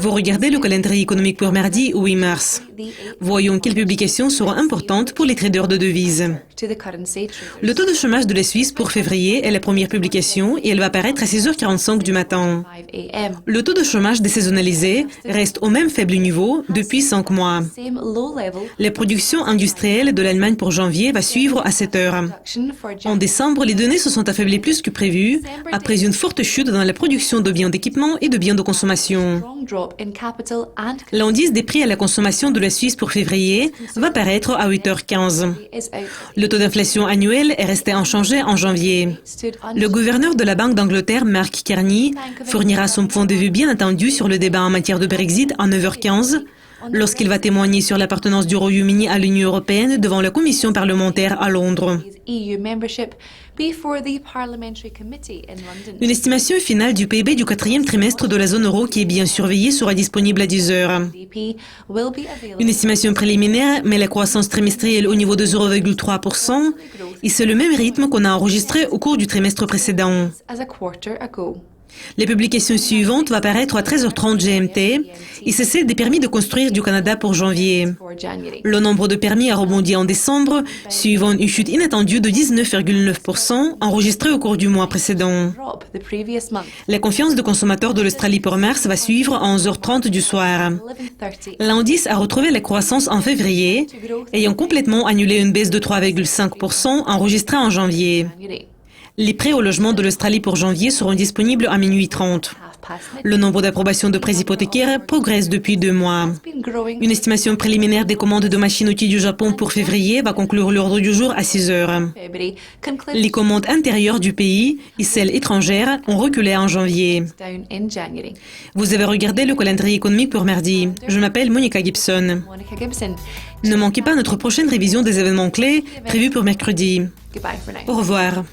Vous regardez le calendrier économique pour mardi 8 mars. Voyons quelles publications seront importantes pour les traders de devises. Le taux de chômage de la Suisse pour février est la première publication et elle va paraître à 6h45 du matin. Le taux de chômage désaisonnalisé reste au même faible niveau depuis 5 mois. La production industrielle de l'Allemagne pour janvier va suivre à 7 heures. En décembre, les données se sont affaiblies plus que prévu après une forte chute dans la production de biens d'équipement et de biens de consommation. L'indice des prix à la consommation de la Suisse pour février va paraître à 8h15. Le taux d'inflation annuel est resté inchangé en janvier. Le gouverneur de la Banque d'Angleterre, Mark Carney, fournira son point de vue bien entendu sur le débat en matière de Brexit à 9h15, lorsqu'il va témoigner sur l'appartenance du Royaume-Uni à l'Union européenne devant la commission parlementaire à Londres. Une estimation finale du PIB du quatrième trimestre de la zone euro qui est bien surveillée sera disponible à 10 heures. Une estimation préliminaire met la croissance trimestrielle au niveau de 0,3% et c'est le même rythme qu'on a enregistré au cours du trimestre précédent. La publication suivante va paraître à 13h30 GMT et c'est celle des permis de construire du Canada pour janvier. Le nombre de permis a rebondi en décembre, suivant une chute inattendue de 19,9% enregistrée au cours du mois précédent. La confiance de consommateurs de l'Australie pour mars va suivre à 11h30 du soir. L'indice a retrouvé la croissance en février, ayant complètement annulé une baisse de 3,5% enregistrée en janvier. Les prêts au logement de l'Australie pour janvier seront disponibles à minuit 30. Le nombre d'approbations de prêts hypothécaires progresse depuis 2 mois. Une estimation préliminaire des commandes de machines-outils du Japon pour février va conclure l'ordre du jour à 6 heures. Les commandes intérieures du pays et celles étrangères ont reculé en janvier. Vous avez regardé le calendrier économique pour mardi. Je m'appelle Monica Gibson. Ne manquez pas notre prochaine révision des événements clés prévus pour mercredi. Au revoir.